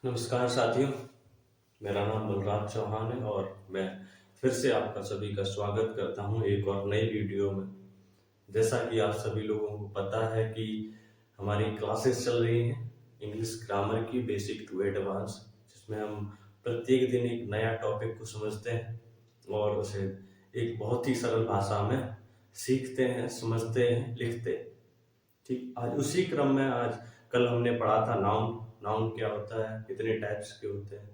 नमस्कार साथियों, मेरा नाम बलराज चौहान है और मैं फिर से आपका सभी का स्वागत करता हूं एक और नई वीडियो में। जैसा कि आप सभी लोगों को पता है कि हमारी क्लासेस चल रही हैं इंग्लिश ग्रामर की बेसिक टू एडवांस, जिसमें हम प्रत्येक दिन एक नया टॉपिक को समझते हैं और उसे एक बहुत ही सरल भाषा में सीखते हैं, समझते हैं, लिखते हैं। ठीक, आज उसी क्रम में आज कल हमने पढ़ा था नाउन। नाउन क्या होता है, कितने टाइप्स के होते हैं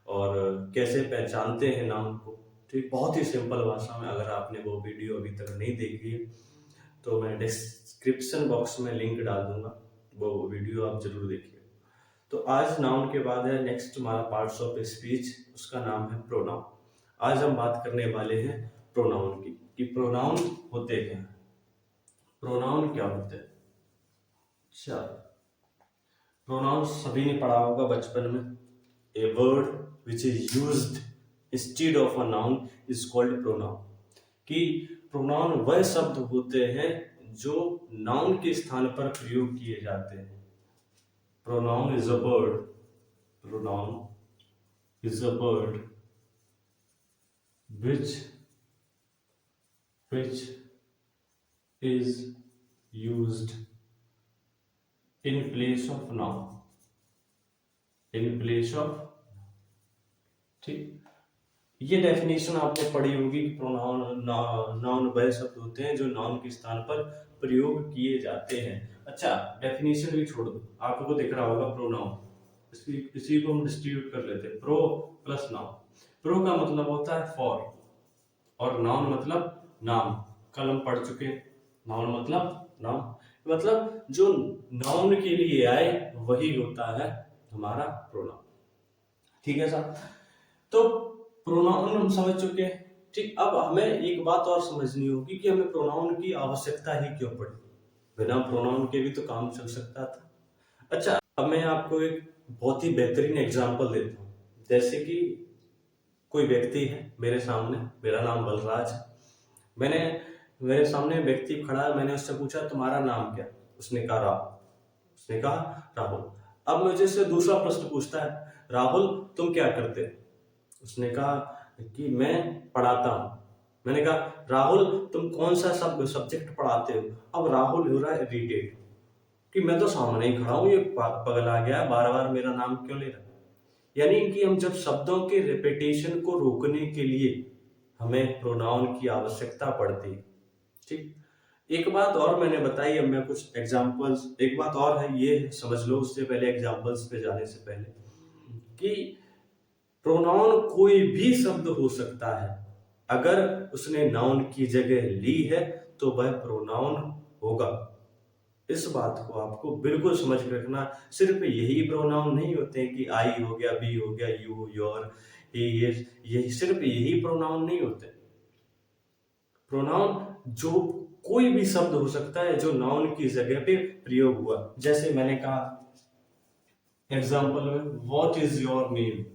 और कैसे पहचानते हैं नाउन को। ठीक, बहुत ही सिंपल भाषा में। अगर आपने वो वीडियो अभी तक नहीं देखी है तो मैं डिस्क्रिप्शन बॉक्स में लिंक डाल दूंगा, वो वीडियो आप जरूर देखिए। तो आज नाउन के बाद है नेक्स्ट हमारा पार्ट्स ऑफ स्पीच, उसका नाम है प्रोनाउन। आज हम बात करने वाले हैं प्रोनाउन की, कि प्रोनाउन होते क्या हैं, प्रोनाउन क्या होते हैं। अच्छा, प्रोनाउन सभी ने पढ़ा होगा बचपन में। A word which is used instead of a noun is called pronoun. कि प्रोनाउन वह शब्द होते हैं जो नाउन के स्थान पर प्रयोग किए जाते हैं। Pronoun is a word, pronoun is a word which is used in place of noun, in place of। ठीक, ये डेफिनेशन आपने पढ़ी होगी कि प्रोनाउन नाउन वह शब्द होते हैं जो नाउन के स्थान पर प्रयोग किए जाते हैं। अच्छा, डेफिनेशन भी छोड़ दो, आपको दिख रहा होगा प्रोनाउन। इसी को हम डिस्ट्रीब्यूट कर लेते हैं, प्रो प्लस नाउन। प्रो का मतलब होता है फॉर और नाउन मतलब नाम। कल हम पढ़ चुके हैं, नाउन मतलब नाम, मतलब जो नाउन के लिए आए वही होता है हमारा प्रोनाउन। ठीक है साहब, तो प्रोनाउन हम समझ चुके हैं। ठीक, अब हमें एक बात और समझनी होगी कि हमें प्रोनाउन की आवश्यकता ही क्यों पड़ी। बिना प्रोनाउन के भी तो काम चल सकता था। अच्छा, अब मैं आपको एक बहुत ही बेहतरीन एग्जांपल देता हूँ। जैसे कि कोई व्यक्ति है मेरे सामने, मेरा नाम बलराज है। मेरे सामने व्यक्ति खड़ा है, मैंने उससे पूछा तुम्हारा नाम क्या। उसने कहा राहुल। उसने कहा राहुल। अब मुझे से दूसरा प्रश्न पूछता है, राहुल तुम क्या करते हो। उसने कहा कि मैं पढ़ाता हूँ। मैंने कहा राहुल तुम कौन सा सब्जेक्ट पढ़ाते हो। अब राहुल हो रहा है इरिटेट कि मैं तो सामने ही खड़ा हूँ, ये पगल आ गया, बार बार मेरा नाम क्यों ले रहा है। यानी कि हम जब शब्दों के रिपीटेशन को रोकने के लिए हमें प्रोनाउन की आवश्यकता पड़ती है। ठीक, एक बात और मैंने बताई, अब मैं कुछ एग्जांपल्स, एक बात और है ये समझ लो उससे पहले, एग्जांपल्स पे जाने से पहले, कि प्रोनाउन कोई भी शब्द हो सकता है। अगर उसने नाउन की जगह ली है तो वह प्रोनाउन होगा। इस बात को आपको बिल्कुल समझ के रखना। सिर्फ यही प्रोनाउन नहीं होते हैं कि आई हो गया, बी हो गया, यू, योर, ये सिर्फ यही प्रोनाउन नहीं होते। प्रोनाउन जो कोई भी शब्द हो सकता है जो नाउन की जगह पे प्रयोग हुआ। जैसे मैंने कहा एग्जाम्पल में, what is your name,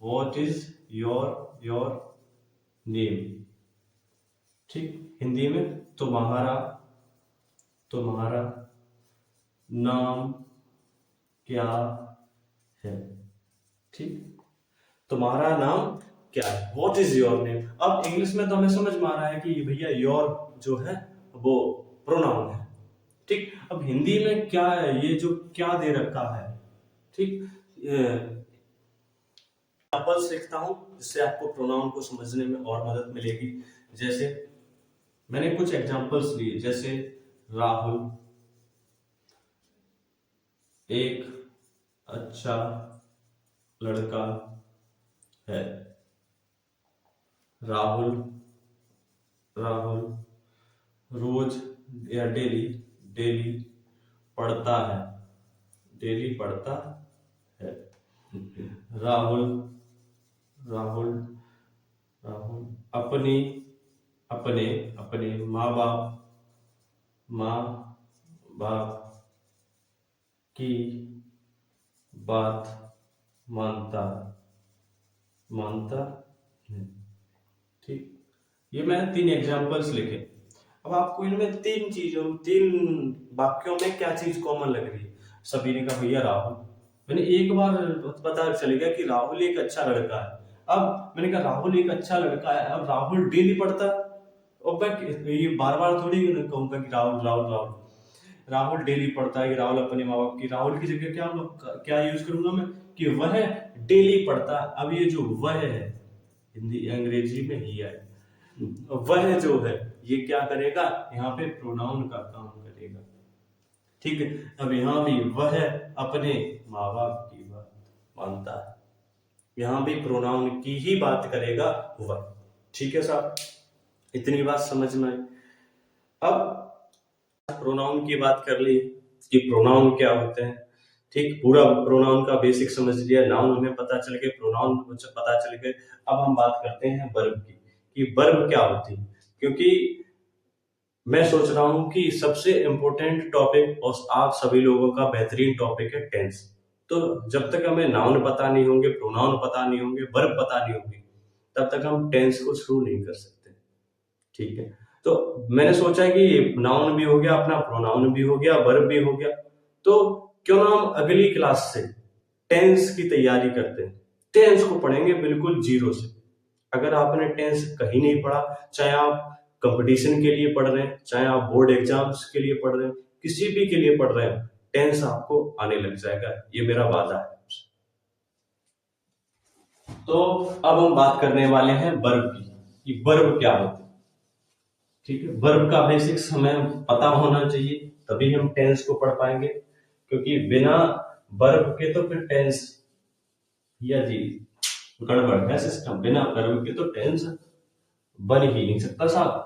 what is your name. ठीक, हिंदी में तुम्हारा नाम क्या है। ठीक, तुम्हारा नाम क्या है, व्हाट इज योर नेम। अब इंग्लिश में तो हमें समझ में आ रहा है कि भैया योर जो है वो प्रोनाउन है। ठीक, अब हिंदी में क्या है, ये जो क्या दे रखा है। ठीक, एग्जांपल्स लिखता हूं जिससे आपको प्रोनाउन को समझने में और मदद मिलेगी। जैसे मैंने कुछ एग्जांपल्स लिए, जैसे राहुल एक अच्छा लड़का है। राहुल रोज या डेली पढ़ता है, डेली पढ़ता है। राहुल अपने माँ बाप की बात मानता है। ठीक, ये मैं 3 एग्जांपल्स लिखे। अब आपको इनमें 3 वाक्यों में क्या चीज कॉमन लग रही है। सभी ने कहा भैया राहुल, मैंने एक बार पता चल गया कि राहुल एक अच्छा लड़का है। अब मैंने कहा राहुल एक अच्छा लड़का है, अब राहुल डेली पढ़ता है, और मैं ये बार बार थोड़ी कहूंगा कि राहुल राहुल राहुल। राहुल डेली पढ़ता है कि राहुल अपने माँ बाप की, राहुल की जगह क्या क्या यूज करूंगा मैं, कि वह डेली पढ़ता है। अब ये जो वह है हिंदी अंग्रेजी में ही है, वह जो है ये क्या करेगा, यहाँ पे प्रोनाउन का काम करेगा। ठीक है, अब यहाँ भी वह अपने माँ बाप की बात मानता है, यहाँ भी प्रोनाउन की ही बात करेगा वह। ठीक है साहब, इतनी बात समझ में आई। अब प्रोनाउन की बात कर ली कि प्रोनाउन क्या होते हैं। ठीक, पूरा प्रोनाउन का बेसिक समझ लिया, नाउन हमें पता चल गए, प्रोनाउन पता चल गए। अब हम बात करते हैं वर्ब की, कि वर्ब क्या होती है, क्योंकि मैं सोच रहा हूं कि सबसे इंपॉर्टेंट टॉपिक और आप सभी लोगों का बेहतरीन टॉपिक है टेंस। तो जब तक हमें नाउन पता नहीं होंगे, प्रोनाउन पता नहीं होंगे, वर्ब पता नहीं होंगे, तब तक हम टेंस को शुरू नहीं कर सकते। ठीक है, तो मैंने सोचा कि नाउन भी हो गया अपना, प्रोनाउन भी हो गया, वर्ब भी हो गया, तो क्यों ना हम अगली क्लास से टेंस की तैयारी करते हैं। टेंस को पढ़ेंगे बिल्कुल जीरो से। अगर आपने टेंस कहीं नहीं पढ़ा, चाहे आप कंपटीशन के लिए पढ़ रहे हैं, चाहे आप बोर्ड एग्जाम्स के लिए पढ़ रहे हैं, किसी भी के लिए पढ़ रहे हैं, टेंस आपको आने लग जाएगा, ये मेरा वादा है। तो अब हम बात करने वाले हैं वर्ब की, कि वर्ब क्या होता है। ठीक है, वर्ब का बेसिक्स हमें पता होना चाहिए, तभी हम टेंस को पढ़ पाएंगे, क्योंकि बिना वर्ब के तो फिर टेंस या जी गड़बड़ है सिस्टम, बिना वर्ब के तो टेंस बन ही नहीं सकता साहब।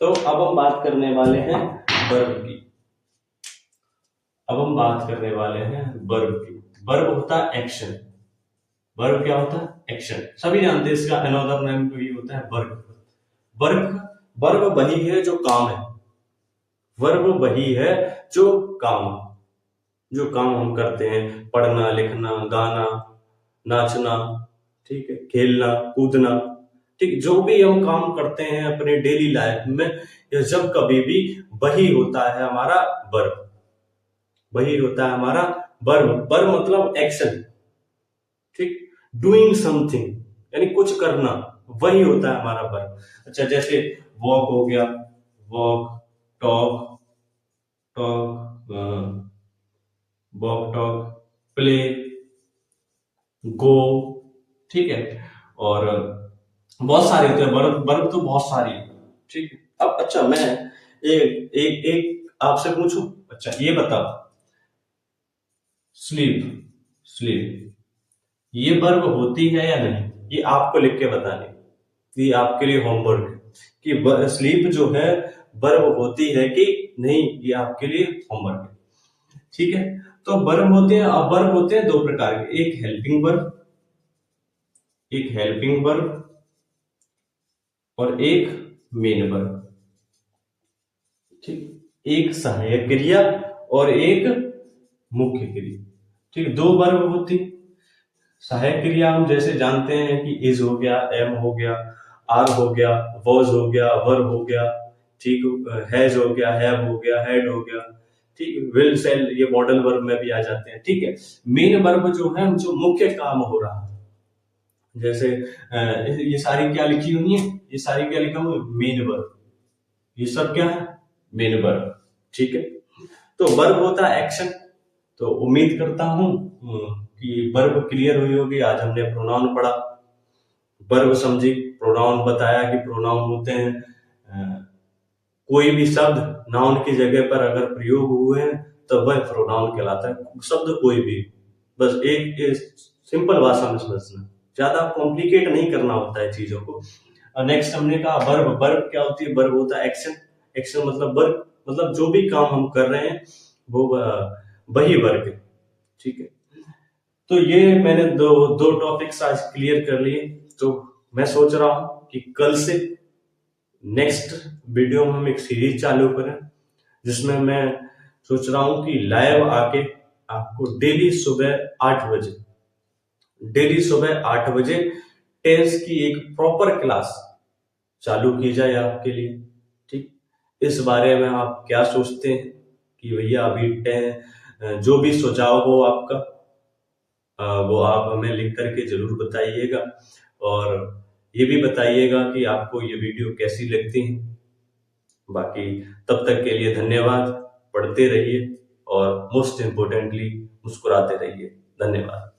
तो अब हम बात करने वाले हैं वर्ब की। अब हम बात करने वाले हैं वर्ब की। वर्ब होता है एक्शन। वर्ब क्या होता है, एक्शन। सभी जानते हैं इसका अनदर नेम भी होता है वर्ब। वर्ब वर्ब वही है जो काम है। वर्ब वही है जो काम, जो काम हम करते हैं, पढ़ना, लिखना, गाना, नाचना, ठीक है, खेलना, कूदना, ठीक, जो भी हम काम करते हैं अपने डेली लाइफ में, या जब कभी भी, वही होता है हमारा वर्ब। वही होता है हमारा वर्ब। वर्ब मतलब एक्शन, ठीक, डूइंग समथिंग, यानी कुछ करना, वही होता है हमारा वर्ब। अच्छा, जैसे वॉक हो गया, walk, talk, talk, walk, talk, play, go, ठीक है, और बहुत सारे होते हैं वर्ब। वर्ब तो बहुत सारी है। ठीक है, अब अच्छा मैं एक एक एक आपसे पूछूं, अच्छा ये बताओ, स्लीप, स्लीप ये वर्ब होती है या नहीं, ये आपको लिख के बताने, ये आपके लिए होमवर्क है, कि स्लीप जो है वर्ब होती है कि नहीं, ये आपके लिए होमवर्क है। ठीक है, तो वर्ब होते हैं, अब वर्ब होते हैं दो प्रकार के, एक हेल्पिंग वर्ब, एक हेल्पिंग वर्ब, और एक मेन वर्ब। ठीक, एक सहायक क्रिया और एक मुख्य क्रिया। ठीक, दो वर्ब होती। सहायक क्रिया हम जैसे जानते हैं कि इज हो गया, एम हो गया, आर हो गया, वॉज हो गया, वर हो गया, ठीक, हैज हो गया, हैव हो गया, हैड हो गया, ठीक, विल, सेल, ये मॉडल वर्ब में भी आ जाते हैं। ठीक है, मेन वर्ब जो है, जो मुख्य काम हो रहा है, जैसे ये सारी क्या लिखी हुई है, ये सारी क्या लिखा हुआ है, मेन वर्ब, ये सब क्या है, मेन वर्ब। ठीक है, तो वर्ब होता है एक्शन। तो उम्मीद करता हूं कि वर्ब क्लियर हुई होगी। आज हमने प्रोनाउन पढ़ा, वर्ब समझी, प्रोनाउन बताया कि प्रोनाउन होते हैं कोई भी शब्द नाउन की जगह पर अगर प्रयोग हुए हैं तो वह प्रोनाउन कहलाता है। शब्द कोई भी, बस एक सिंपल भाषा में समझना, ज्यादा कॉम्प्लिकेट नहीं करना होता है चीजों को। नेक्स्ट हमने कहा वर्ब। वर्ब क्या होती है, वर्ब होता है एक्शन। एक्शन मतलब वर्ब, मतलब जो भी काम हम कर रहे हैं वो वही वर्ब है। ठीक है, तो ये मैंने दो दो टॉपिक्स आज क्लियर कर लिए। तो मैं सोच रहा हूं कि कल से नेक्स्ट वीडियो में हम एक सीरीज चालू करें, जिसमें मैं सोच रहा हूं कि लाइव आके आपको डेली सुबह 8 बजे टेंस की एक प्रॉपर क्लास चालू की जाए आपके लिए। ठीक, इस बारे में आप क्या सोचते हैं कि भैया अभी जो भी सुझाव हो आपका, वो आप हमें लिख करके ज़रूर बताइएगा, और ये भी बताइएगा कि आपको ये वीडियो कैसी लगती है। बाकी तब तक के लिए धन्यवाद, पढ़ते रहिए और मोस्ट इम्पोर्टेंटली मुस्कुराते रहिए। धन्यवाद।